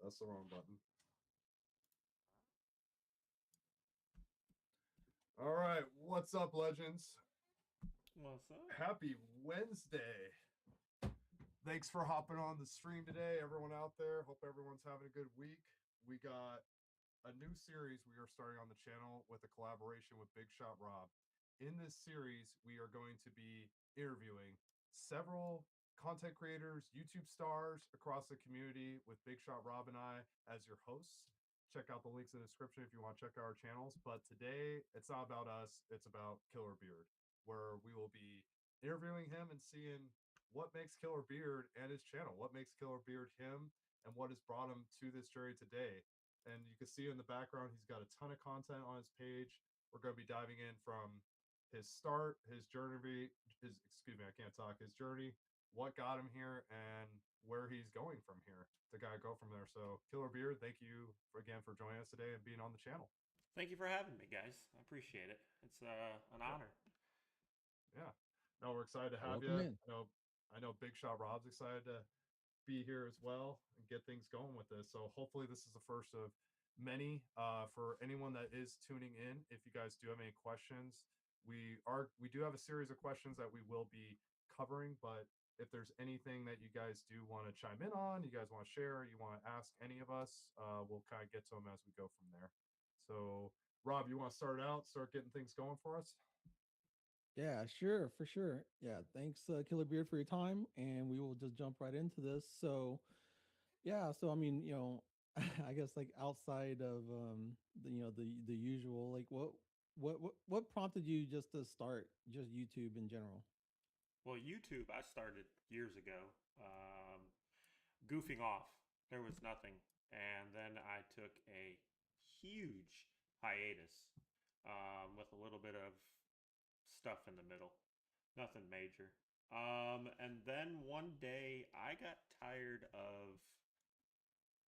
That's the wrong button. All right, what's up, legends? What's up? Happy Wednesday. Thanks for hopping on the stream today, everyone out there. Hope everyone's having a good week. We got a new series we are starting on the channel with a collaboration with Big Shot Rob. In this series, we are going to be interviewing several content creators, YouTube stars across the community with Big Shot Rob and I as your hosts. Check out the links in the description if you want to check out our channels. But today, it's not about us, it's about KillirBeard, where we will be interviewing him and seeing what makes KillirBeard and his channel, what makes KillirBeard him, and what has brought him to this journey today. And you can see in the background, he's got a ton of content on his page. We're going to be diving in from his start, his journey, I can't talk, his journey, what got him here, and where he's going from here to kind of go from there. So, KillirBeard, thank you again for joining us today and being on the channel. Thank you for having me, guys. I appreciate it. It's an Yeah, honor. yeah. No, we're excited to have you. Welcome in. I know Big Shot Rob's excited to be here as well and get things going with this. So hopefully this is the first of many. For anyone that is tuning in, if you guys do have any questions, we do have a series of questions that we will be covering. But if there's anything that you guys do want to chime in on, you guys want to share, you want to ask any of us, we'll kind of get to them as we go from there. So Rob, you want to start out, start getting things going for us? Yeah, sure, for sure. Yeah, thanks, KillirBeard, for your time, and we will just jump right into this. So, yeah, so I mean, I guess like outside of the usual, like what prompted you just to start just YouTube in general? Well, YouTube, I started years ago, um, goofing off. There was nothing. And then I took a huge hiatus with a little bit of stuff in the middle. Nothing major. And then one day I got tired of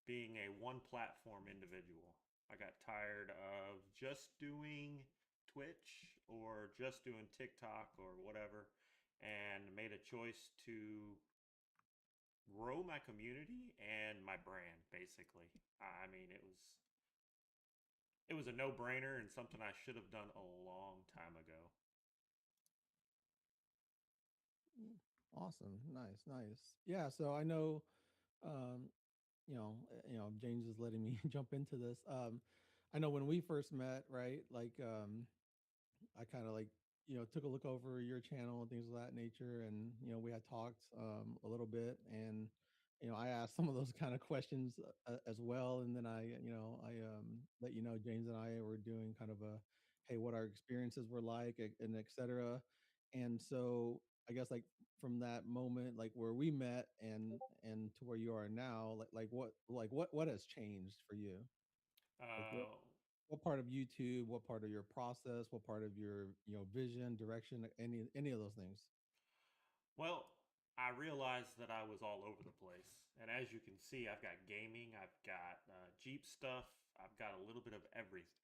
being a one platform individual. I got tired of just doing Twitch or just doing TikTok or whatever, and made a choice to grow my community and my brand basically. I mean, it was a no-brainer and something I should have done a long time ago. Awesome, nice, nice. Yeah, so I know, um, James is letting me jump into this. I know when we first met, right? Like, I kind of like took a look over your channel and things of that nature, and we had talked a little bit, and I asked some of those kind of questions as well, and then I let James and I were doing kind of a hey, what our experiences were like, and etc. And so I guess like from that moment, like where we met and to where you are now, what has changed for you? Like Uh, what part of YouTube, what part of your process, what part of your vision, direction, any of those things? well, I realized that I was all over the place. And as you can see, I've got gaming, I've got Jeep stuff, I've got a little bit of everything.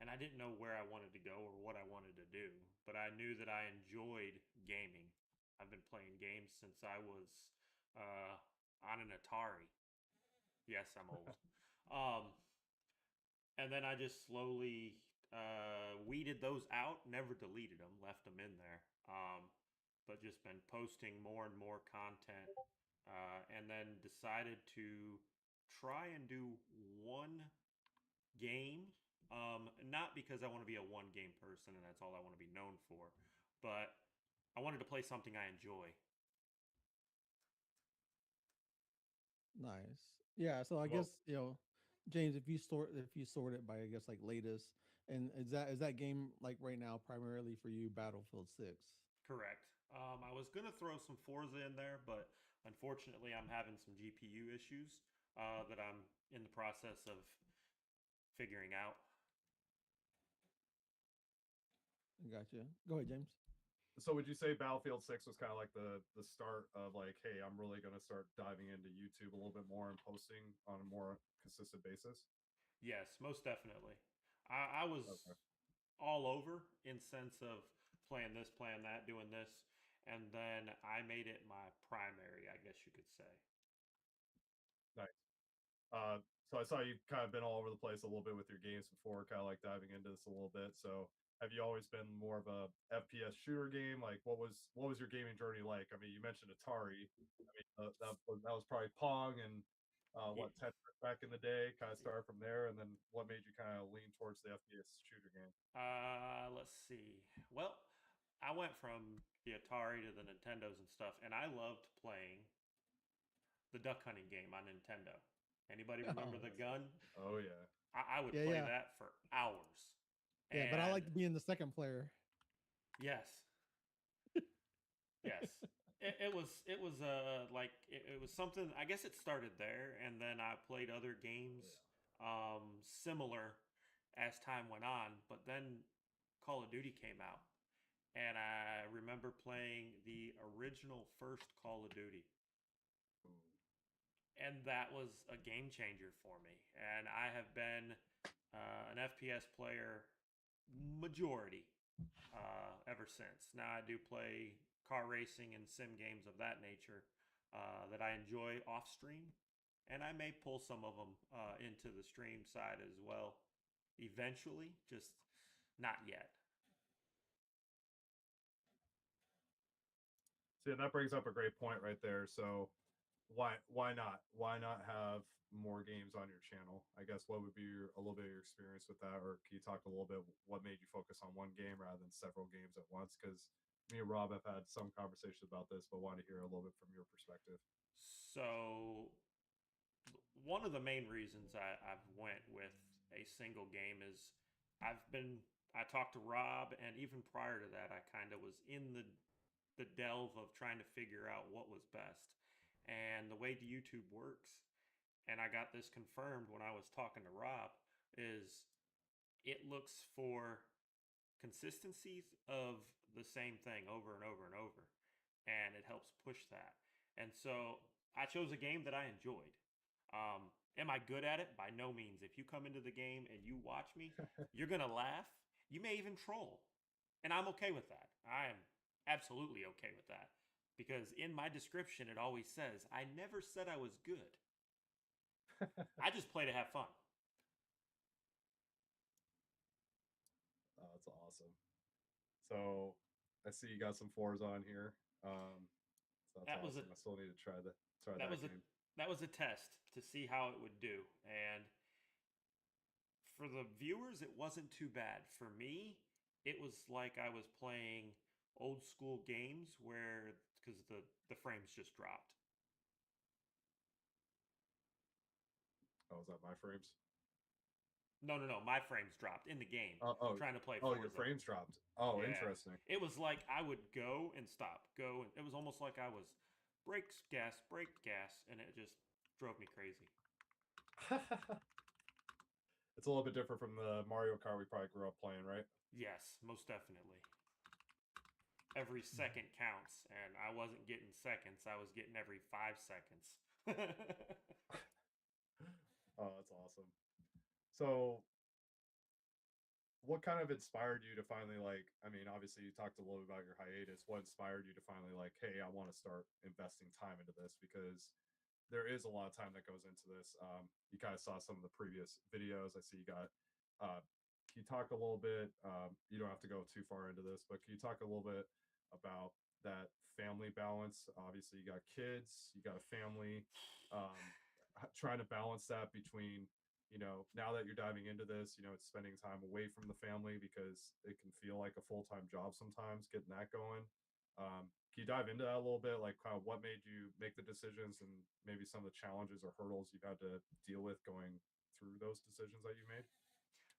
And I didn't know where I wanted to go or what I wanted to do, but I knew that I enjoyed gaming. I've been playing games since I was uh, on an Atari. Yes, I'm old. Um, and then I just slowly weeded those out, never deleted them, left them in there. But just been posting more and more content, and then decided to try and do one game. Not because I want to be a one game person and that's all I want to be known for, but I wanted to play something I enjoy. Nice. Yeah. So I Well, guess James, if you sort it by I guess like latest, and is that game like right now primarily for you Battlefield 6? Correct. I was gonna throw some Forza in there, but unfortunately, I'm having some GPU issues that I'm in the process of figuring out. Gotcha. Go ahead, James. so would you say Battlefield 6 was kind of like the start of like, hey, I'm really going to start diving into YouTube a little bit more and posting on a more consistent basis? Yes, most definitely. I was Okay. all over in sense of playing this, playing that, doing this, and then I made it my primary, I guess you could say. Nice. So I saw you've kind of been all over the place a little bit with your games before, kind of like diving into this a little bit. So have you always been more of a FPS shooter game? Like what was your gaming journey like? I mean, you mentioned Atari. I mean, that was probably Pong and what Tetris back in the day. Kind of started from there, and then what made you kind of lean towards the FPS shooter game? Let's see. Well, I went from the Atari to the Nintendos and stuff, and I loved playing the duck hunting game on Nintendo. Anybody remember Oh, the gun? Oh yeah. I would yeah, play yeah, that for hours. yeah. But I And like being the second player. yes, yes, it was something. I guess it started there, and then I played other games similar as time went on. But then Call of Duty came out, and I remember playing the original first Call of Duty, and that was a game changer for me. And I have been an FPS player majority ever since. Now I do play car racing and sim games of that nature that I enjoy off stream, and I may pull some of them into the stream side as well eventually, just not yet. See, and that brings up a great point right there. So why not? Why not have more games on your channel? I guess what would be a little bit of your experience with that, or can you talk a little bit what made you focus on one game rather than several games at once? Because me and Rob have had some conversations about this, but want to hear a little bit from your perspective. So one of the main reasons I've went with a single game is I've been I talked to Rob, and even prior to that, I kind of was in the delve of trying to figure out what was best. And the way the YouTube works, and I got this confirmed when I was talking to Rob, is it looks for consistencies of the same thing over and over and over, and it helps push that. And so I chose a game that I enjoyed. Am I good at it? By no means. If you come into the game and you watch me, you're gonna laugh. You may even troll, and I'm okay with that. I am absolutely okay with that because in my description it always says I never said I was good. I just play to have fun. Oh, that's awesome. So I see you got some fours on here. So that's That was a awesome. I still need to try that that was a game. that was a test to see how it would do. And for the viewers, it wasn't too bad. For me, it was like I was playing old school games where because the frames just dropped. Oh, is that my frames? No, no, no. My frames dropped in the game Oh, oh, trying to play oh, your Forza. frames dropped. Oh, Yeah. interesting. It was like I would go and stop, go. And it was almost like I was brakes, gas, brake, gas, and it just drove me crazy. It's a little bit different from the Mario Kart we probably grew up playing, right? Yes, most definitely. Every second counts, and I wasn't getting seconds. I was getting every 5 seconds. Oh, that's awesome. So, what kind of inspired you to finally like? I mean, obviously, you talked a little bit about your hiatus. What inspired you to finally like, hey, I want to start investing time into this because there is a lot of time that goes into this. You kind of saw some of the previous videos. I see you got. Can you talk a little bit? You don't have to go too far into this, but can you talk a little bit about that family balance? Obviously, you got kids, you got a family. Trying to balance that between now that you're diving into this, it's spending time away from the family because it can feel like a full-time job sometimes getting that going. Can you dive into that a little bit? Like, kind of what made you make the decisions and maybe some of the challenges or hurdles you've had to deal with going through those decisions that you made?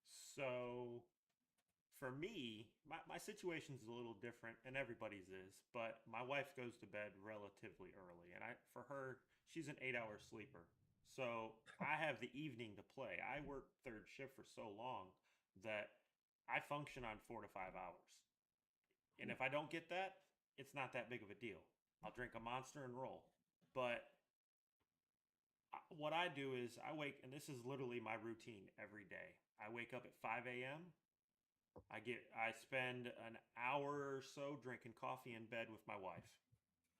So for me, my situation's a little different, and everybody's is. But my wife goes to bed relatively early, and for her, she's an 8 hour sleeper. So I have the evening to play. I work third shift for so long that I function on 4 to 5 hours. And if I don't get that, it's not that big of a deal. I'll drink a monster and roll. But what I do is I wake, and this is literally my routine every day. I wake up at 5 a.m. I spend an hour or so drinking coffee in bed with my wife.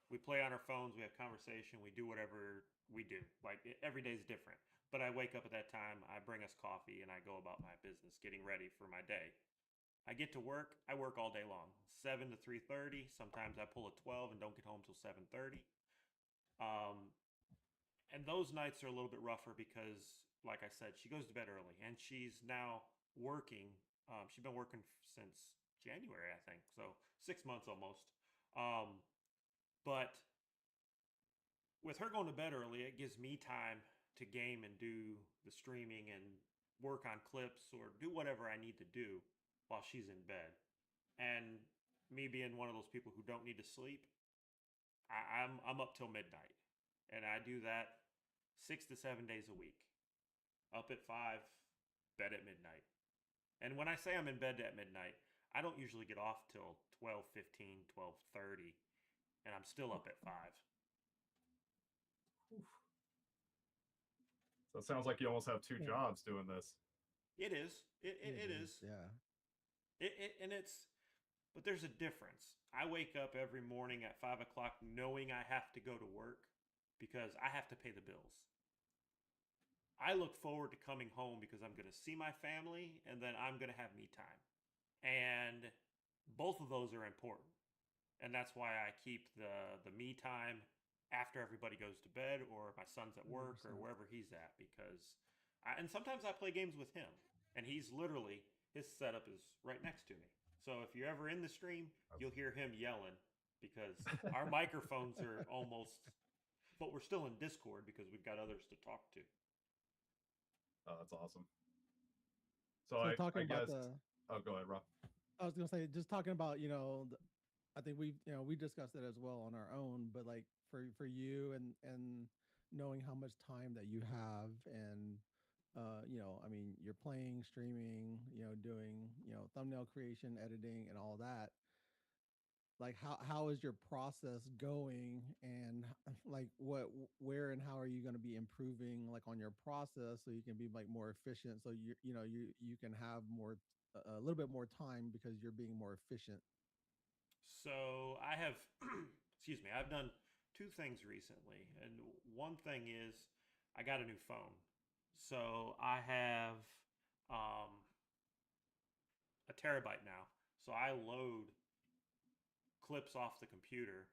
We play on our phones, we have conversation, we do whatever we do. Like every day is different. But I wake up at that time, I bring us coffee, and I go about my business, getting ready for my day. I get to work. I work all day long, 7 to 3:30. Sometimes I pull a 12 and don't get home till 7:30. Um, and those nights are a little bit rougher because, like I said, she goes to bed early, and she's now working. She's been working since January, I think, so 6 months almost. Um, but with her going to bed early, it gives me time to game and do the streaming and work on clips or do whatever I need to do while she's in bed. And me being one of those people who don't need to sleep, I'm up till midnight, and I do that 6 to 7 days a week. Up at 5, bed at midnight. And when I say I'm in bed at midnight, I don't usually get off till 12:15, 12:30, and I'm still up at 5. So it sounds like you almost have two jobs doing this. It is. It is. Yeah. And it's, but there's a difference. I wake up every morning at 5 o'clock knowing I have to go to work because I have to pay the bills. I look forward to coming home because I'm going to see my family and then I'm going to have me time. And both of those are important. And that's why I keep the me time after everybody goes to bed or my son's at work 100%. or wherever he's at because and sometimes I play games with him and he's literally his setup is right next to me. So if you're ever in the stream, you'll hear him yelling because our microphones are almost, but we're still in Discord because we've got others to talk to. Oh, that's awesome. So I talking about guess. Oh, go ahead, Rob. I was gonna say, just talking about, I think we discussed it as well on our own, but like for you and knowing how much time that you have and I mean, you're playing, streaming, doing, thumbnail creation, editing, and all that. Like, how is your process going, and like where and how are you going to be improving like on your process so you can be like more efficient, so you can have more a little bit more time because you're being more efficient. So I have, excuse me, I've done two things recently. And one thing is I got a new phone. So I have um, a terabyte now. So I load clips off the computer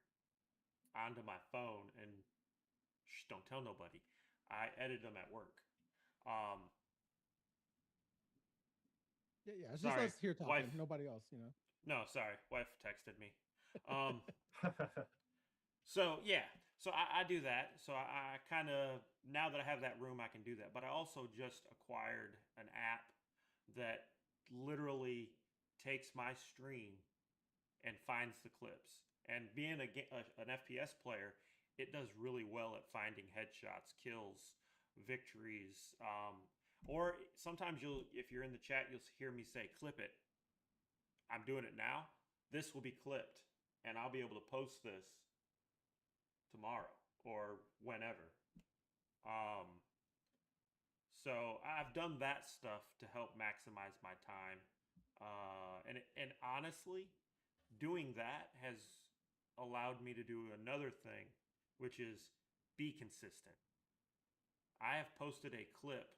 onto my phone and don't tell nobody. I edit them at work. Um, Yeah, it's sorry, just us here talking, wife. nobody else. No, sorry, wife texted me. So yeah, so I do that. So I kind of, now that I have that room, I can do that. But I also just acquired an app that literally takes my stream and finds the clips. And being an FPS player, it does really well at finding headshots, kills, victories. Or sometimes if you're in the chat, you'll hear me say, "Clip it." I'm doing it now. This will be clipped, and I'll be able to post this tomorrow or whenever. So I've done that stuff to help maximize my time. And honestly, doing that has allowed me to do another thing, which is be consistent. I have posted a clip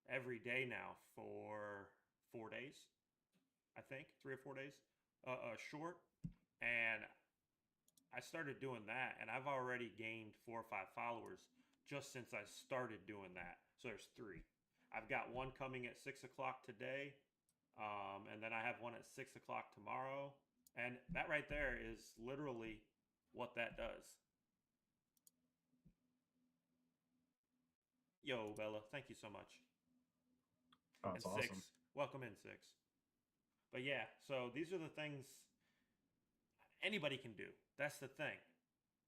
every day now for 4 days, I think, 3 or 4 days, short. And I started doing that, and I've already gained 4 or 5 followers just since I started doing that. So there's 3. I've got one coming at 6 o'clock today, and then I have one at 6 o'clock tomorrow. And that right there is literally what that does. Yo, Bella, thank you so much. Oh, that's and awesome. 6, welcome in 6. But yeah, so these are the things anybody can do. That's the thing.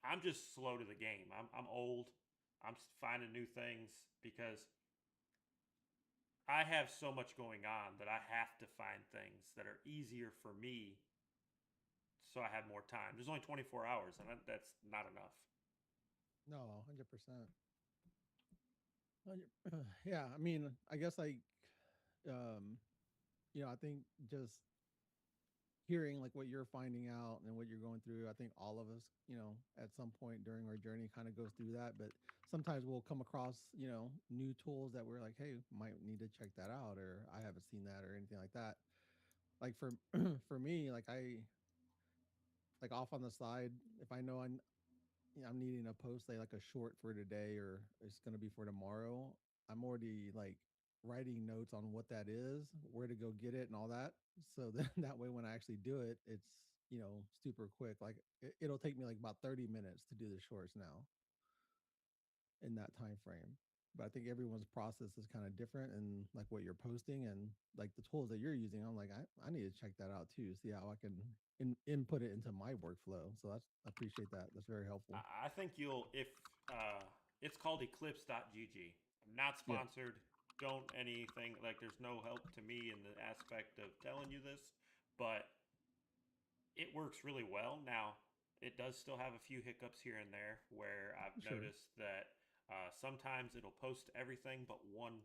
I'm just slow to the game. I'm old. I'm finding new things because I have so much going on that I have to find things that are easier for me so I have more time. There's only 24 hours, and that's not enough. No, 100%. Yeah, I mean, I guess like, I think just hearing like what you're finding out and what you're going through. I think all of us, at some point during our journey kind of goes through that. But sometimes we'll come across, new tools that we're like, hey, might need to check that out, or I haven't seen that or anything like that. Like for for me, like off on the side, if I know I'm needing to post like a short for today or it's going to be for tomorrow, I'm already like writing notes on what that is, where to go get it, and all that. So then that way, when I actually do it, it's super quick. Like it'll take me like about 30 minutes to do the shorts now in that time frame. But I think everyone's process is kind of different, and like what you're posting and like the tools that you're using, I'm like, I need to check that out too, see how I can input it into my workflow. So I appreciate that. That's very helpful. I think you'll if it's called eclipse.gg. I'm not Yeah. sponsored. Don't anything like there's no help to me in the aspect of telling you this, but it works really well. Now, it does still have a few hiccups here and there where I've Sure. noticed that sometimes it'll post everything but one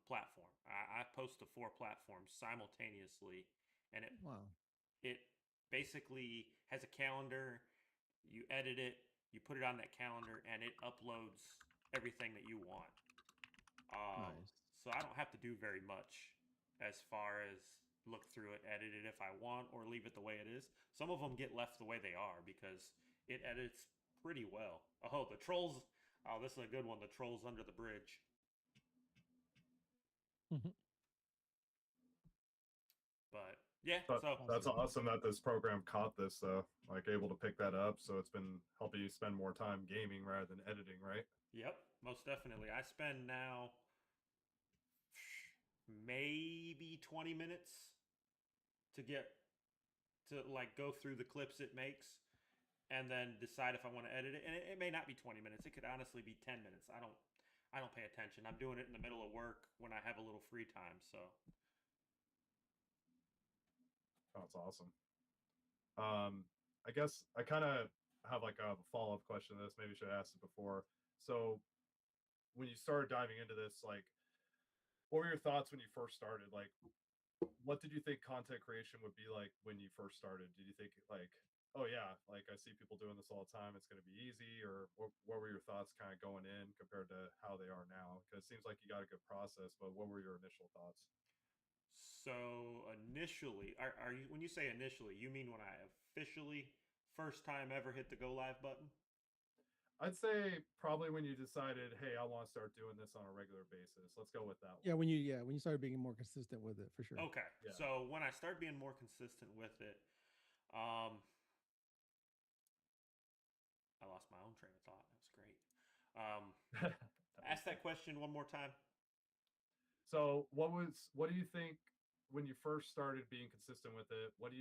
platform. I post to 4 platforms simultaneously, and it Wow. it basically has a calendar. You edit it, you put it on that calendar, and it uploads everything that you want. Um, Nice. so I don't have to do very much as far as look through it, edit it if I want, or leave it the way it is. Some of them get left the way they are because it edits pretty well. Oh, the trolls. Oh, this is a good one. The trolls under the bridge. But yeah, But so that's Awesome. awesome that this program caught this, though. Like able to pick that up, so it's been helping you spend more time gaming rather than editing, right? yep, most definitely. I spend now maybe 20 minutes to get to like go through the clips it makes and then decide if I want to edit it. And it may not be 20 minutes. It could honestly be 10 minutes. I don't pay attention. I'm doing it in the middle of work when I have a little free time. So That's awesome. I guess I kind of have like a follow-up question to this. Maybe I should have asked it before. So when you started diving into this, like, what were your thoughts when you first started? Like, what did you think content creation would be like when you first started? Did you think like, oh yeah, like I see people doing this all the time, it's going to be easy? Or what were your thoughts kind of going in compared to how they are now? Because it seems like you got a good process, but what were your initial thoughts? initially, are you when you say initially, you mean when I officially first time ever hit the go live button? I'd say probably when you decided, hey, I want to start doing this on a regular basis. Let's go with that Yeah, one. when you started being more consistent with it, for sure. Okay, Yeah. so when I started being more consistent with it, um, I lost my own train of thought. That's great. Um, ask that question one more time. So what do you think when you first started being consistent with it? What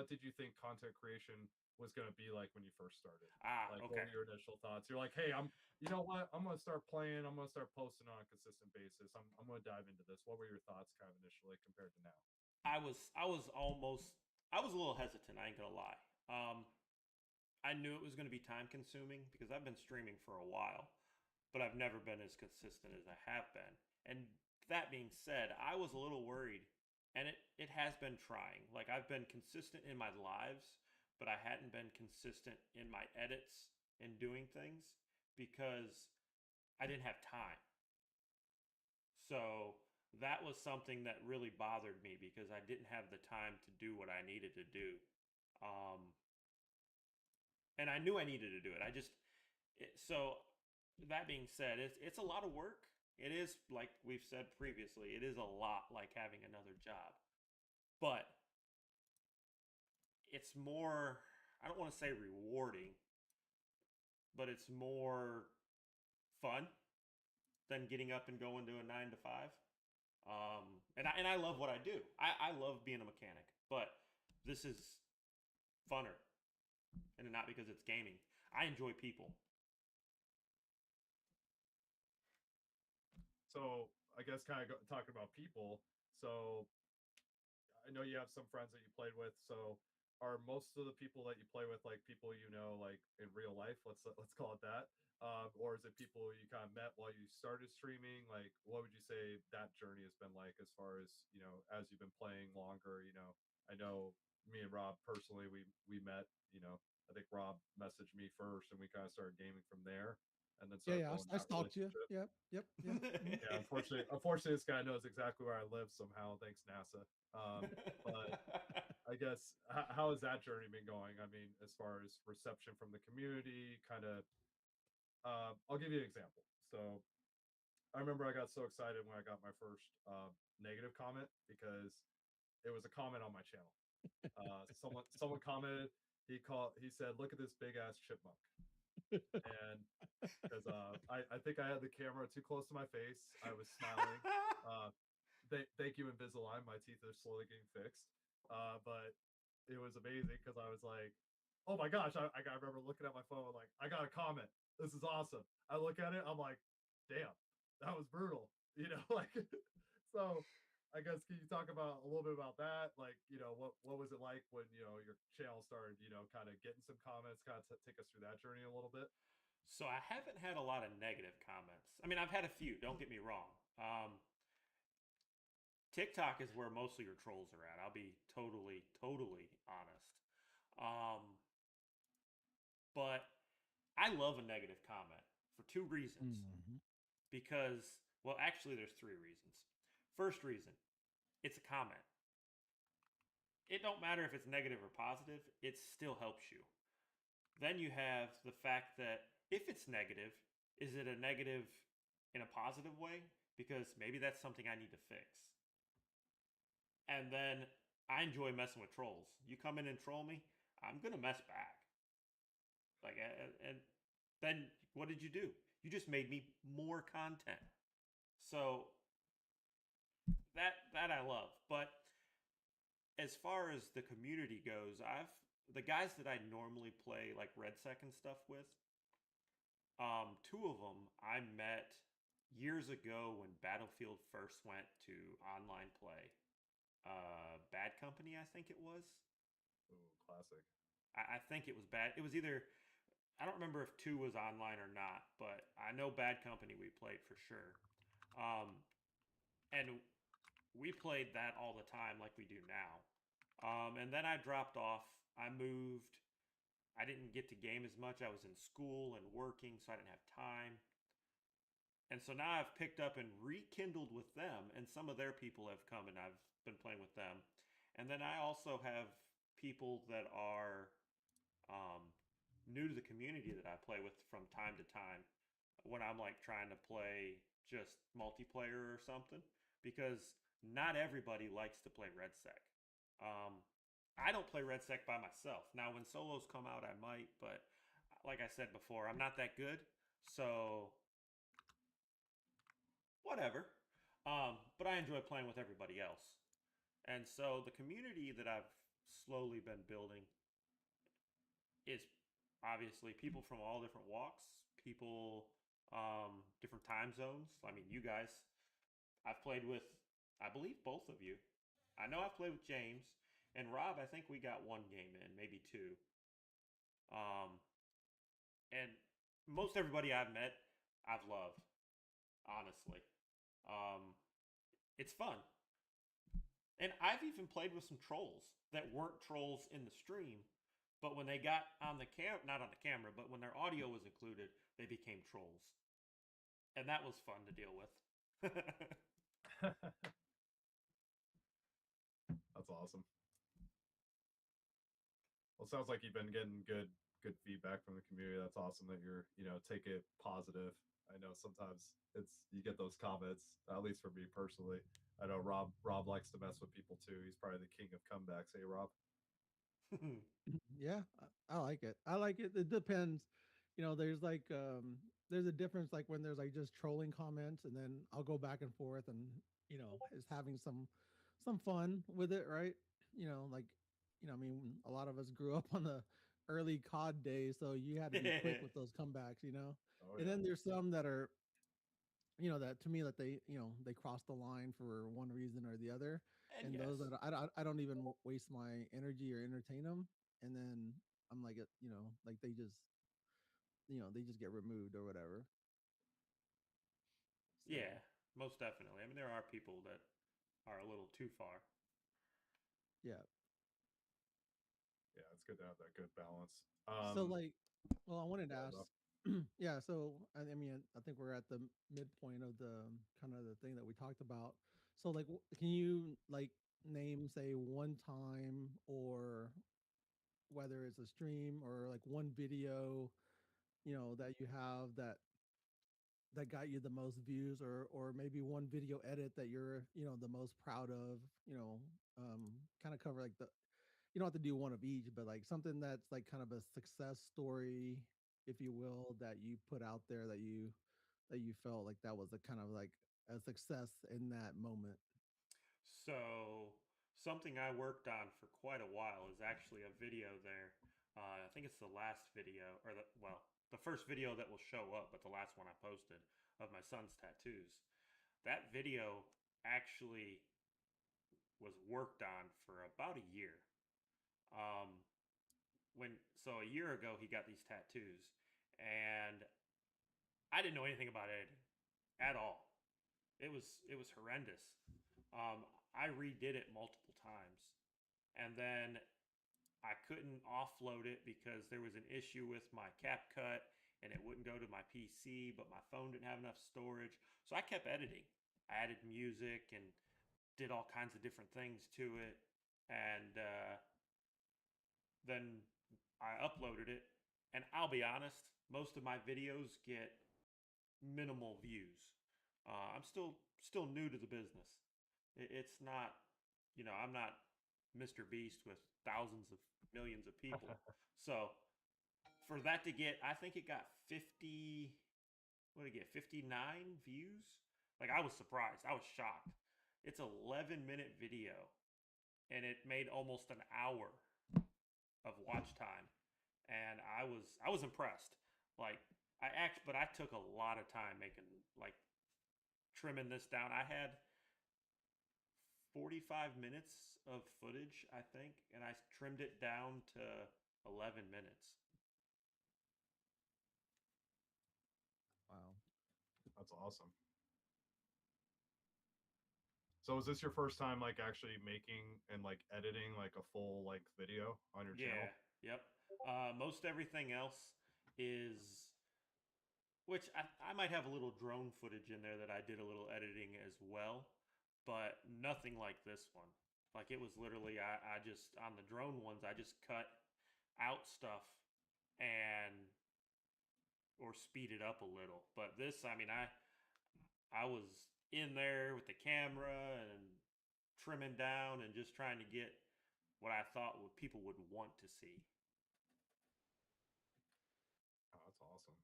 did you think content creation was going to be like when you first started? Ah, Like what okay. were your initial thoughts? You're like, "Hey, you know what? I'm going to start playing. I'm going to start posting on a consistent basis. I'm going to dive into this." What were your thoughts kind of initially compared to now? I was a little hesitant. I ain't gonna lie. I knew it was going to be time consuming because I've been streaming for a while, but I've never been as consistent as I have been. And that being said, I was a little worried, and it has been trying. Like I've been consistent in my lives, but I hadn't been consistent in my edits and doing things because I didn't have time. So that was something that really bothered me because I didn't have the time to do what I needed to do. Um, and I knew I needed to do it. So that being said, it's a lot of work. It is like we've said previously. It is a lot like having another job, but it's more. I don't want to say rewarding, but it's more fun than getting up and going to a 9 to 5. And I love what I do. I love being a mechanic, but this is funner, and not because it's gaming. I enjoy people. So, I guess kind of talking about people. So, I know you have some friends that you played with. So, are most of the people that you play with like people you know like in real life? Let's call it that. Or is it people you kind of met while you started streaming? Like, what would you say that journey has been like as far as as you've been playing longer? I know me and Rob personally, we met. I think Rob messaged me first, and we kind of started gaming from there, and then Yeah, started yeah. building I that stalked you. relationship. Yep, yep, yeah. Mhm. Yeah, unfortunately, this guy knows exactly where I live somehow. Thanks, NASA. But I guess how has that journey been going? I mean, as far as reception from the community, kind of. I'll give you an example. So I remember I got so excited when I got my first negative comment because it was a comment on my channel. Someone commented. He said, "Look at this big ass chipmunk," and because I think I had the camera too close to my face. I was smiling. Thank you, Invisalign. My teeth are slowly getting fixed. But it was amazing because I was like, oh my gosh, I remember looking at my phone like, I got a comment. This is awesome. I look at it, I'm like, damn, that was brutal. Like so I guess can you talk about a little bit about that? Like, what was it like when, your channel started, kind of getting some comments, kind of take us through that journey a little bit? So I haven't had a lot of negative comments. I mean, I've had a few. Don't get me wrong. TikTok is where most of your trolls are at. I'll be totally, totally honest. Um, but I love a negative comment for two reasons. Mhm. Because, well, actually, there's three reasons. First reason, it's a comment. It don't matter if it's negative or positive, it still helps you. Then you have the fact that if it's negative, is it a negative in a positive way? Because maybe that's something I need to fix. And then I enjoy messing with trolls. You come in and troll me, I'm gonna mess back. Like, and then what did you do? You just made me more content. So that I love. But as far as the community goes, the guys that I normally play like RedSec and stuff with, two of them I met years ago when Battlefield first went to online play. Bad Company, I think it was. Ooh, classic. I think it was bad. It was either I don't remember if two was online or not, but I know Bad Company we played for sure. Um, and we played that all the time like we do now. And then I dropped off. I moved. I didn't get to game as much. I was in school and working, so I didn't have time. And so now I've picked up and rekindled with them, and some of their people have come and I've been playing with them. And then I also have people that are um, new to the community that I play with from time to time when I'm like trying to play just multiplayer or something because not everybody likes to play RedSec. Um, I don't play RedSec by myself. Now, when solos come out, I might, but like I said before, I'm not that good. So, whatever. But I enjoy playing with everybody else. And so, the community that I've slowly been building is obviously people from all different walks, people, different time zones. I mean, you guys, I've played with, I believe, both of you. I know I've played with James and Rob. I think we got one game in, maybe two. Um, and most everybody I've met, I've loved. Honestly, um, it's fun. And I've even played with some trolls that weren't trolls in the stream, but when they got on the not on the camera, but when their audio was included, they became trolls, and that was fun to deal with. That's awesome. Well, it sounds like you've been getting good feedback from the community. That's awesome that you're take it positive. I know sometimes you get those comments. At least for me personally, I know Rob likes to mess with people too. He's probably the king of comebacks. Hey, Rob. Yeah, I like it. I like it. It depends. There's like there's a difference like when there's like just trolling comments and then I'll go back and forth and is having some fun with it, right? Like I mean, a lot of us grew up on the early COD days, so you had to be quick with those comebacks. Oh And yeah. then there's some that are that to me that they cross the line for one reason or the other, And and yes, those that I don't even waste my energy or entertain them, and then I'm like, like they just get removed or whatever. So yeah, most definitely. I mean, there are people that are a little too far. yeah. Yeah, it's good to have that good balance. So like, well, I wanted to Well ask, enough. yeah. So I mean, I think we're at the midpoint of the kind of the thing that we talked about. So like, can you like name say one time or whether it's a stream or like one video, that you have that got you the most views, or maybe one video edit that you're the most proud of, kind of cover like the you don't have to do one of each, but like something that's like kind of a success story, if you will, that you put out there that you felt like that was a kind of like a success in that moment. So, something I worked on for quite a while is actually a video there. I think it's the last video, or the first video that will show up, but the last one I posted of my son's tattoos. That video actually was worked on for about a year. Um, a year ago he got these tattoos, and I didn't know anything about editing at all. It was horrendous. I redid it multiple times, and then I couldn't offload it because there was an issue with my CapCut and it wouldn't go to my PC, but my phone didn't have enough storage. So I kept editing. I added music and did all kinds of different things to it, and then I uploaded it. And I'll be honest, most of my videos get minimal views. I'm still new to the business. It's not, I'm not Mr. Beast with thousands of millions of people. So for that to get, I think it got 50. What did it get? 59 views. Like I was surprised. I was shocked. It's an 11-minute video, and it made almost an hour of watch time, and I was impressed. Like but I took a lot of time making like trimming this down. I had 45 minutes of footage, I think, and I trimmed it down to 11 minutes. Wow. That's awesome. So is this your first time like actually making and like editing like a full like video on your Yeah, channel? yep. Most everything else is, which I might have a little drone footage in there that I did a little editing as well, but nothing like this one. Like it was literally, I just, on the drone ones, I just cut out stuff and, or speed it up a little. But this, I mean, I was in there with the camera and trimming down and just trying to get what I thought would people would want to see. Oh, that's awesome.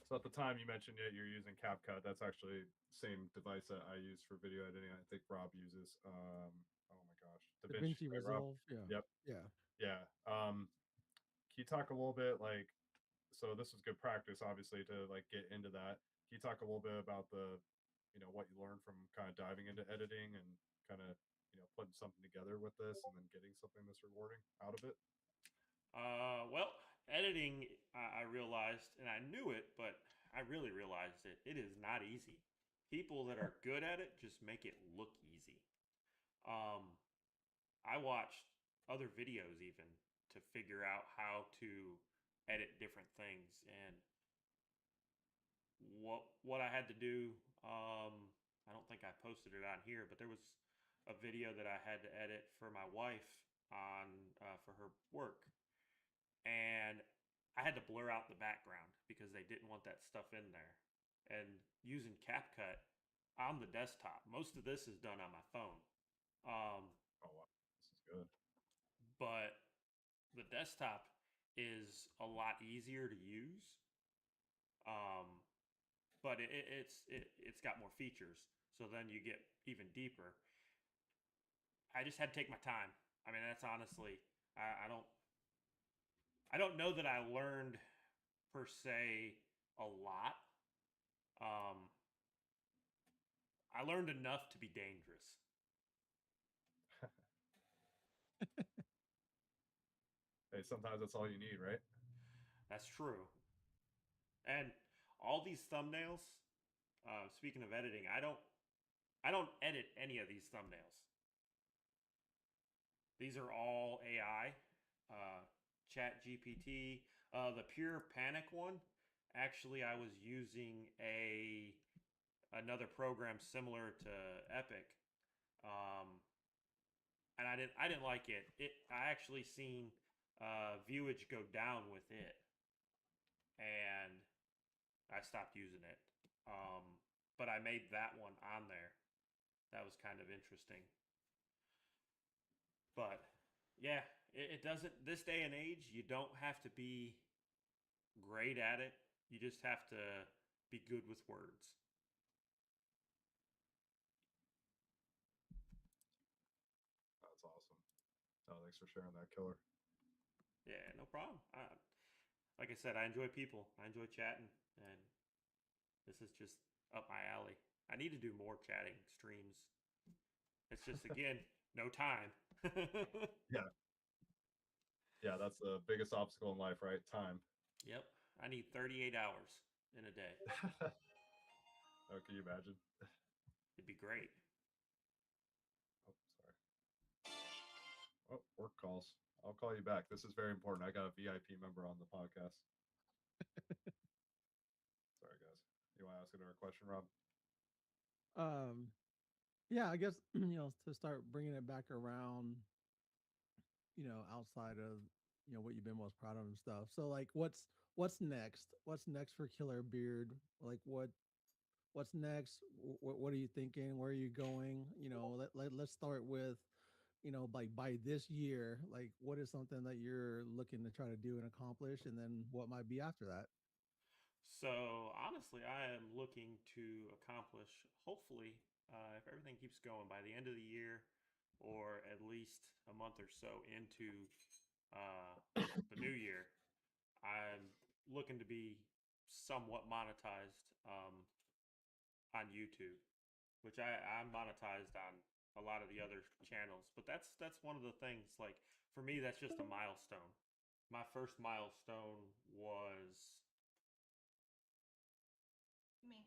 So at the time you mentioned you're using CapCut. That's actually the same device that I use for video editing. I think Rob uses. Oh my gosh, DaVinci, DaVinci right, Rob? Resolve. Yeah. Yep. Yeah. Yeah. Can you talk a little bit like? So this is good practice, obviously, to like get into that. Can you talk a little bit about what you learned from kind of diving into editing and kind of putting something together with this and then getting something that's rewarding out of it? Well, editing, I realized, and I knew it, but I really realized it. It is not easy. People that are good at it just make it look easy. Um, I watched other videos even to figure out how to edit different things and what I had to do. I don't think I posted it on here, but there was a video that I had to edit for my wife on for her work, and I had to blur out the background because they didn't want that stuff in there. And using CapCut on the desktop, most of this is done on my phone. Um, Oh wow, this is good. but the desktop is a lot easier to use. Um, but it's got more features. So then you get even deeper. I just had to take my time. I mean, that's honestly, I don't know that I learned per se a lot. Um, I learned enough to be dangerous. Hey, sometimes that's all you need, right? That's true. And all these thumbnails. Speaking of editing, I don't edit any of these thumbnails. These are all AI. Chat GPT. The pure panic one. Actually, I was using another program similar to Epic, um, and I didn't like it. I actually seen viewage go down with it, and I stopped using it. Um, but I made that one on there. That was kind of interesting. But yeah, it doesn't. This day and age, you don't have to be great at it. You just have to be good with words. That's awesome. Oh, thanks for sharing that, Killer. Yeah, no problem. Like I said, I enjoy people. I enjoy chatting, and this is just up my alley. I need to do more chatting streams. It's just again, no time. Yeah. Yeah, that's the biggest obstacle in life, right? Time. Yep, I need 38 hours in a day. Oh, can you imagine? It'd be great. Oh, sorry. Oh, work calls. I'll call you back. This is very important. I got a VIP member on the podcast. Sorry, guys. You want to ask another question, Rob? Um, yeah, I guess to start bringing it back around, outside of what you've been most proud of and stuff. So like, what's next? What's next for Killer Beard? Like, what's next? What are you thinking? Where are you going? Let's start with like by this year, like what is something that you're looking to try to do and accomplish, and then what might be after that? So honestly, I am looking to accomplish, hopefully, if everything keeps going by the end of the year, or at least a month or so into the new year. I'm looking to be somewhat monetized on YouTube, which I'm monetized on a lot of the other channels. But that's one of the things. Like for me, that's just a milestone. My first milestone was Me.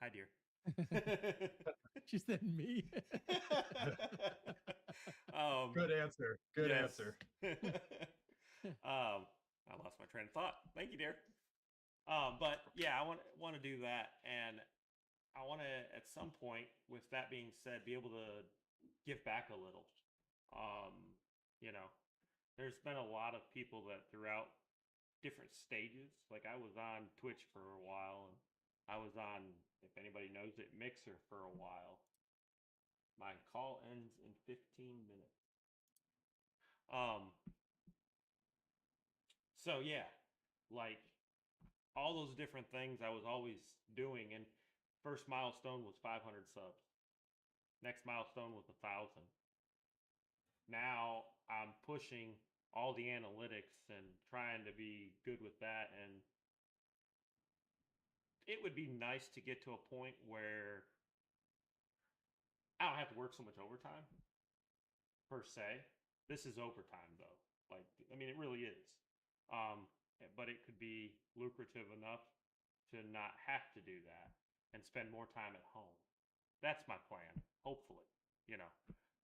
hi, dear. She said me. Good answer. Good yes. answer. I lost my train of thought. Thank you, dear. But yeah, I want to do that, and I want to, at some point, with that being said, be able to give back a little. Um, you know, there's been a lot of people that throughout different stages, like I was on Twitch for a while, and I was on, if anybody knows it, Mixer for a while. My call ends in 15 minutes. So yeah, like all those different things I was always doing, and first milestone was 500 subs. Next milestone was 1,000. Now I'm pushing all the analytics and trying to be good with that, and it would be nice to get to a point where I don't have to work so much overtime per se. This is overtime though. Like I mean, it really is. But it could be lucrative enough to not have to do that and spend more time at home. That's my plan. Hopefully, you know,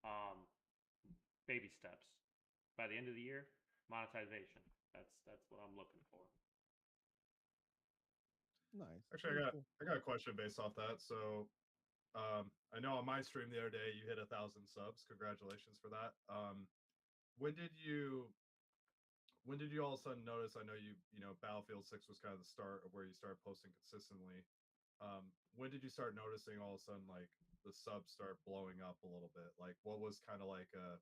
um, baby steps. By the end of the year, monetization. That's what I'm looking for. Nice. Actually, Very cool. I got a question based off that. So, I know on my stream the other day you hit 1,000 subs. Congratulations for that. When did you all of a sudden notice? I know Battlefield 6 was kind of the start of where you started posting consistently. When did you start noticing all of a sudden like the subs start blowing up a little bit? Like what was kind of like a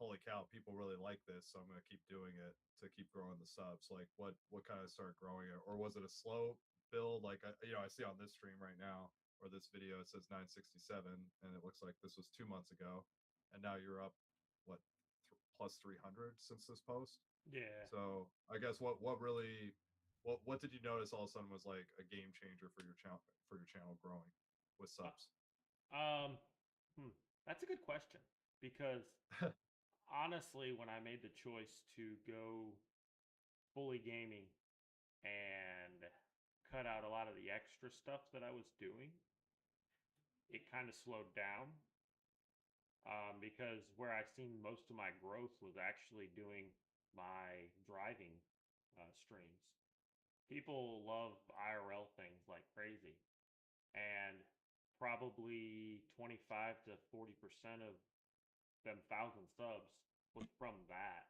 holy cow, people really like this, so I'm gonna keep doing it to keep growing the subs? Like what kind of started growing it, or was it a slow build? Like I see on this stream right now or this video it says 967, and it looks like this was 2 months ago, and now you're up what plus 300 since this post. Yeah. So I guess what really What did you notice all of a sudden was like a game changer for your channel growing with subs? Um, that's a good question because honestly, when I made the choice to go fully gaming and cut out a lot of the extra stuff that I was doing, it kind of slowed down because where I seen most of my growth was actually doing my driving streams. People love IRL things like crazy, and probably 25 to 40% of them 1,000 subs was from that.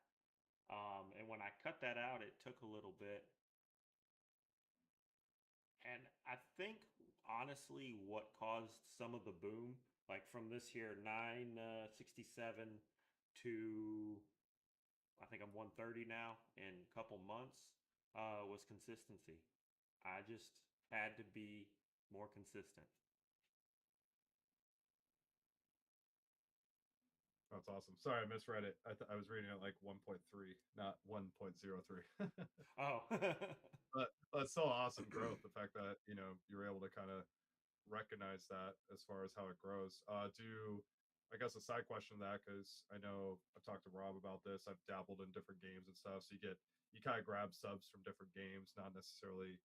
And when I cut that out, it took a little bit. And I think honestly, what caused some of the boom, like from this here 967 to I think I'm 130 now in a couple months, was consistency. I just had to be more consistent. That's awesome. Sorry, I misread it. I was reading it like 1.3, not 1.03. Oh, But that's still awesome growth. The fact that you were able to kind of recognize that as far as how it grows. I guess a side question to that, because I know I've talked to Rob about this. I've dabbled in different games and stuff. So you kind of grab subs from different games, not necessarily,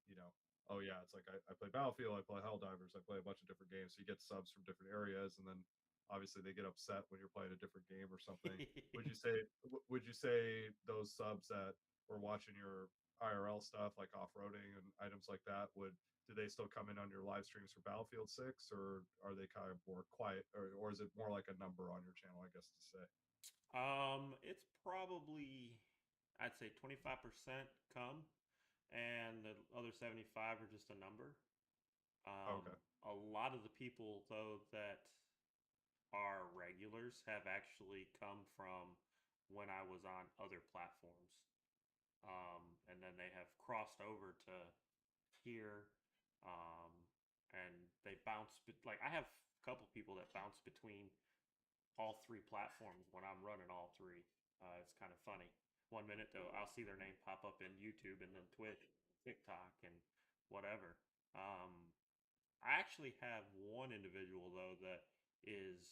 you know, oh yeah, it's like I play Battlefield, I play Helldivers, I play a bunch of different games. So you get subs from different areas, and then obviously they get upset when you're playing a different game or something. Would you say those subs that were watching your IRL stuff like off-roading and items like that, do they still come in on your live streams for Battlefield 6, or are they kind of more quiet, or is it more like a number on your channel, I guess to say? it's probably I'd say 25% come, and the other 75 are just a number. Oh, Um, okay. a lot of the people though that are regulars have actually come from when I was on other platforms. And then they have crossed over to here, um, and they bounce. Like I have a couple people that bounce between all three platforms when I'm running all three. It's kind of funny. 1 minute though, I'll see their name pop up in YouTube and then Twitch, TikTok, and whatever. Um, I actually have one individual though that is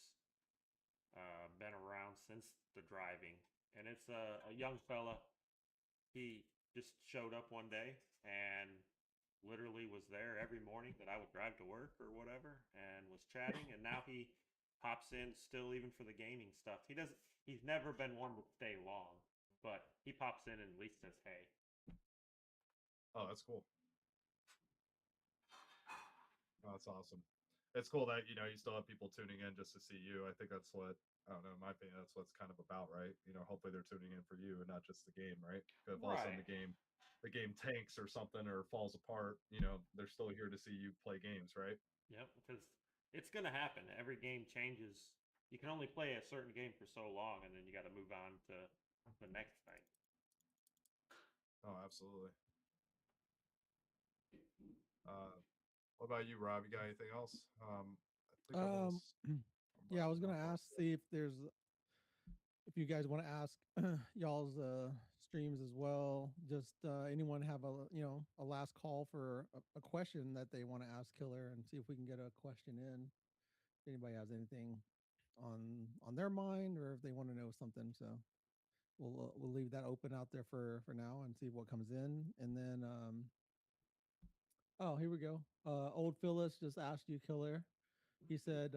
been around since the driving, and it's a young fella. He just showed up one day and literally was there every morning that I would drive to work or whatever, and was chatting. And now he pops in still, even for the gaming stuff. He doesn't. He's never been one to stay long, but he pops in and at least says hey. Oh, that's cool. Oh, that's awesome. It's cool that you still have people tuning in just to see you. I think that's what, I don't know. In my opinion, that's what's kind of about, right? Hopefully they're tuning in for you and not just the game, right? If all of a sudden Right. the game tanks or something or falls apart, they're still here to see you play games, right? Yep. Because it's gonna happen. Every game changes. You can only play a certain game for so long, and then you got to move on to the next thing. Oh, absolutely. Uh, what about you, Rob? You got anything else? I think I'm Um, almost yeah, I was gonna done for ask, see if you guys want to ask y'all's streams as well. Just anyone have a last call for a question that they want to ask Killer, and see if we can get a question in. If anybody has anything on their mind, or if they want to know something. So we'll leave that open out there for now and see what comes in, and then oh, here we go. Old Phyllis just asked you, Killer. He said,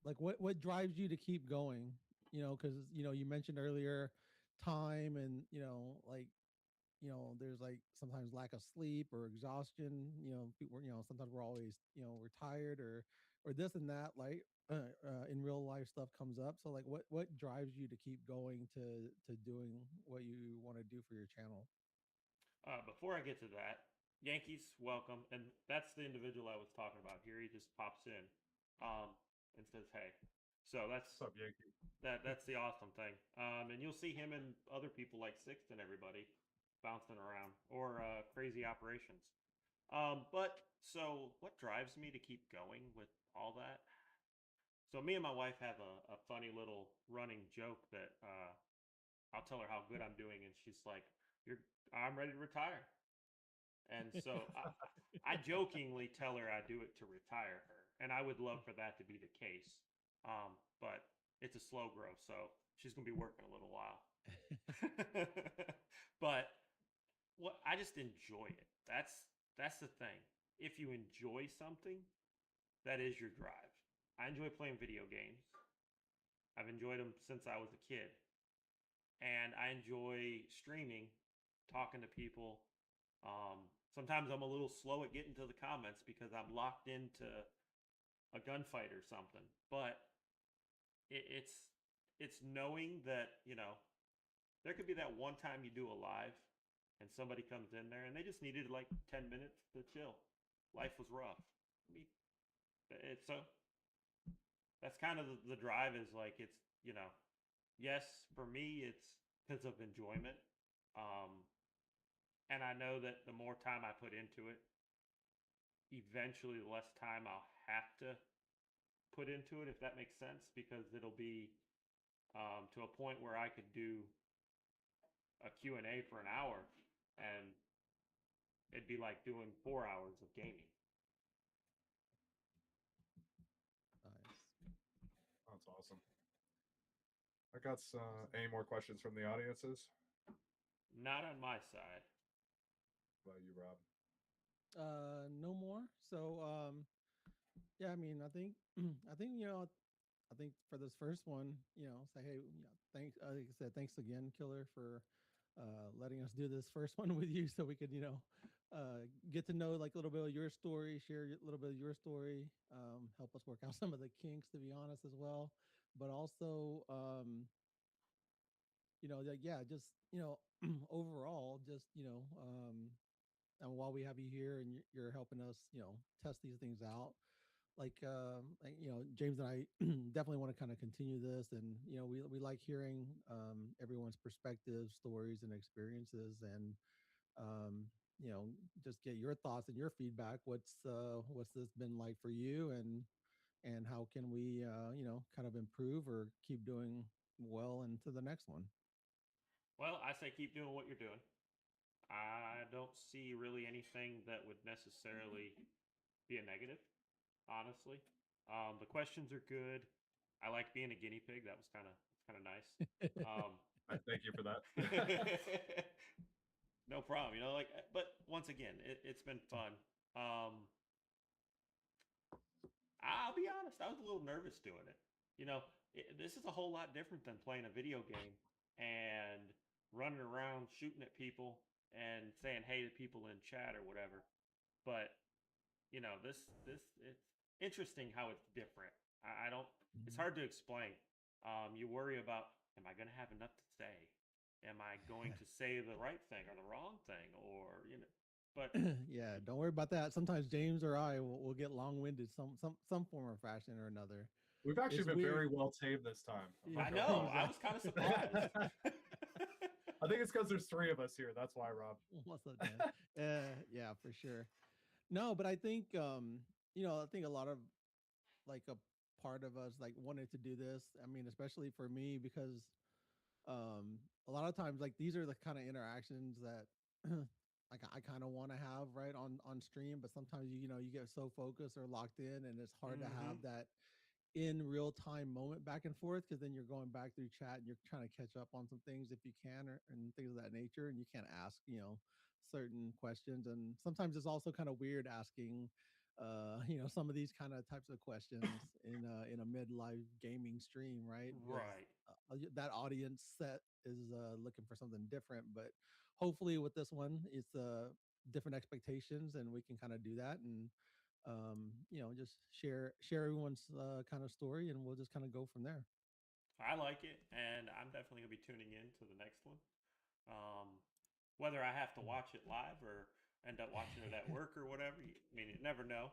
like, what drives you to keep going? Because you mentioned earlier time, and like, there's like sometimes lack of sleep or exhaustion. People, sometimes we're always, we're tired, or this and that. Like, in real life stuff comes up. So like, what drives you to keep going to doing what you want to do for your channel? Before I get to that, Yankees, welcome. And that's the individual I was talking about here. He just pops in um, and says, hey. So what's up, Yankee? that's the awesome thing. And you'll see him and other people like Sixth and everybody bouncing around, or crazy operations. But so what drives me to keep going with all that? So me and my wife have a funny little running joke that I'll tell her how good I'm doing, and she's like, "You're I'm ready to retire." And so I jokingly tell her I do it to retire her, and I would love for that to be the case. But it's a slow growth, so she's gonna be working a little while. But what I just enjoy it. That's the thing. If you enjoy something, that is your drive. I enjoy playing video games. I've enjoyed them since I was a kid, and I enjoy streaming, talking to people. Sometimes I'm a little slow at getting to the comments because I'm locked into a gunfight or something. But it's knowing that there could be that one time you do a live, and somebody comes in there and they just needed like 10 minutes to chill. Life was rough. I mean, it's so that's kind of the drive is like yes, for me it's because of enjoyment. Um, and I know that the more time I put into it, eventually the less time I'll have to put into it, if that makes sense, because it'll be to a point where I could do a Q&A for an hour, and it'd be like doing 4 hours of gaming. Nice. That's awesome. I got any more questions from the audiences? Not on my side. What about you, Rob? No more. So, yeah, I mean, I think, I think, I think for this first one, say, hey, thanks. Like I said, thanks again, Killer, for letting us do this first one with you, so we could, get to know like a little bit of your story, share a little bit of your story, help us work out some of the kinks, to be honest, as well. But also, like, yeah, just overall, just and while we have you here and you're helping us, test these things out, like James and I definitely want to kind of continue this, and we like hearing everyone's perspectives, stories, and experiences, and just get your thoughts and your feedback. What's this been like for you, and how can we kind of improve or keep doing well into the next one? Well, I say keep doing what you're doing. I don't see really anything that would necessarily be a negative, honestly. The questions are good. I like being a guinea pig. That was kind of nice. Thank you for that. No problem. But once again, it's been fun. I'll be honest, I was a little nervous doing it. This is a whole lot different than playing a video game and running around shooting at people and saying hey to people in chat or whatever. But this it's interesting how it's different. I don't. It's hard to explain. You worry about, am I going to have enough to say? Am I going to say the right thing or the wrong thing, or But Yeah, don't worry about that. Sometimes James or I will get long-winded, some form or fashion or another. We've actually It's been weird. very well tamed this time. I know. I was kind of surprised. I think it's because there's three of us here. That's why, Rob. What's up, Dan? Yeah, for sure. No, but I think I think a lot of like a part of us like wanted to do this. I mean, especially for me, because a lot of times like these are the kind of interactions that like I kind of want to have right on stream, but sometimes you get so focused or locked in, and it's hard to have that in real time moment back and forth, because then you're going back through chat and you're trying to catch up on some things if you can, and things of that nature, and you can't ask certain questions. And sometimes it's also kind of weird asking some of these kind of types of questions in a mid-live gaming stream, right? Because Right. that audience set is looking for something different. But hopefully with this one, it's different expectations, and we can kind of do that, and just share everyone's kind of story, and we'll just kind of go from there. I like it, and I'm definitely gonna be tuning in to the next one. Um, Whether I have to watch it live or end up watching it at work or whatever, I mean, you never know.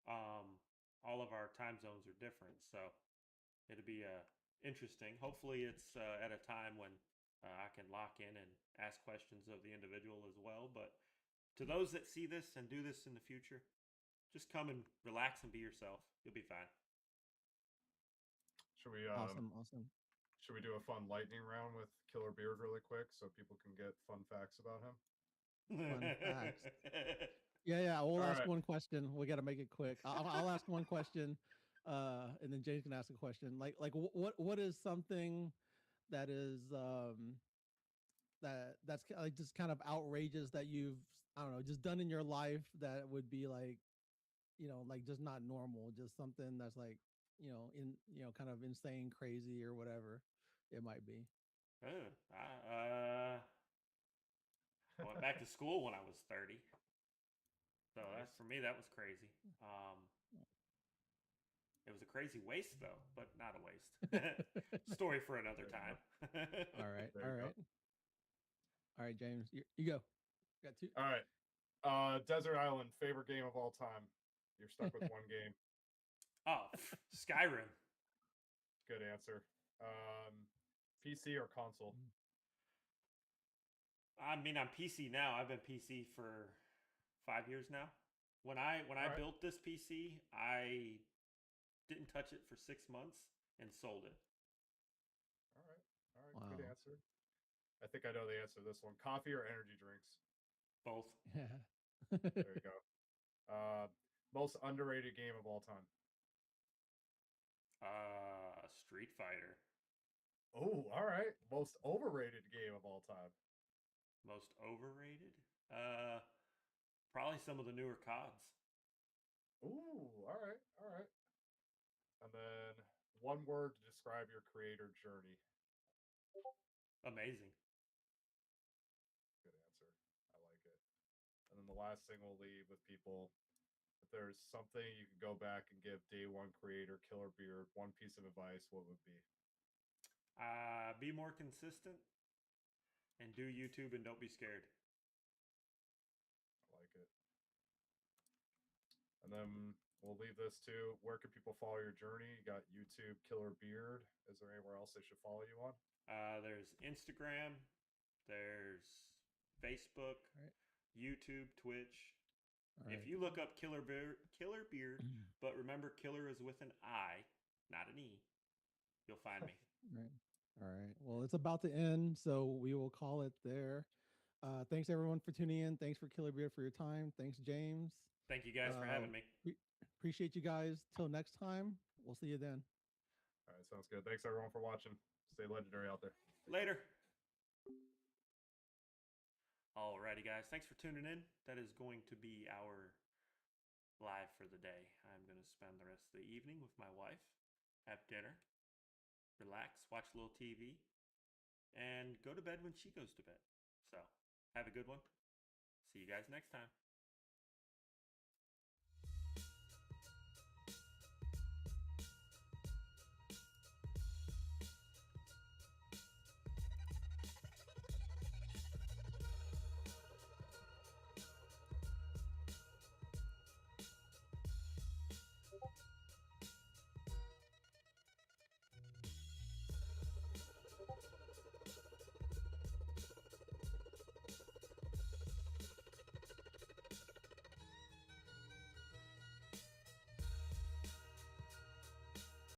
All of our time zones are different, so it'll be interesting. Hopefully, it's at a time when I can lock in and ask questions of the individual as well. But to those that see this and do this in the future, just come and relax and be yourself. You'll be fine. Should we Awesome. should we do a fun lightning round with KillirBeard really quick so people can get fun facts about him? fun facts. Yeah. We'll All ask right. one question. We got to make it quick. I'll ask one question, and then James can ask a question. What is something that is that's like just kind of outrageous that you've, I don't know, just done in your life that would be like, like just not normal, just something that's like, kind of insane, crazy, or whatever it might be. I went back to school when I was 30. So that, Nice. for me, that was crazy. It was a crazy waste, though, but not a waste. Story for another There you time. All right. There All you go. right. All right, James, you go. Got two. All right. Desert Island, favorite game of all time. You're stuck with one game. Oh, Skyrim. Good answer. PC or console? I mean, I'm PC now. I've been PC for 5 years now. When I All right. built this PC, I didn't touch it for 6 months and sold it. All right. All right. Wow. Good answer. I think I know the answer to this one. Coffee or energy drinks? Both. Yeah. There you go. Most underrated game of all time? Street Fighter. Oh, all right. Most overrated game of all time? Most overrated? Probably some of the newer CODs. Ooh, all right. All right. And then one word to describe your creator journey. Amazing. Good answer. I like it. And then the last thing we'll leave with people, if there's something you could go back and give day one creator KillirBeard one piece of advice, what would be? Be more consistent and do YouTube and don't be scared. I like it. And then we'll leave this to where can people follow your journey? You got YouTube, KillirBeard. Is there anywhere else they should follow you on? There's Instagram, there's Facebook, Right. YouTube, Twitch. All If right. you look up KillirBeard, but remember Killer is with an I, not an E, you'll find me. Right. All right. Well, it's about to end, so we will call it there. Thanks everyone for tuning in. Thanks for KillirBeard for your time. Thanks, James. Thank you guys for having me. Appreciate you guys. Till next time. We'll see you then. All right, sounds good. Thanks everyone for watching. Stay legendary out there. Later. Alrighty, guys. Thanks for tuning in. That is going to be our live for the day. I'm going to spend the rest of the evening with my wife, have dinner, relax, watch a little TV, and go to bed when she goes to bed. So, have a good one. See you guys next time.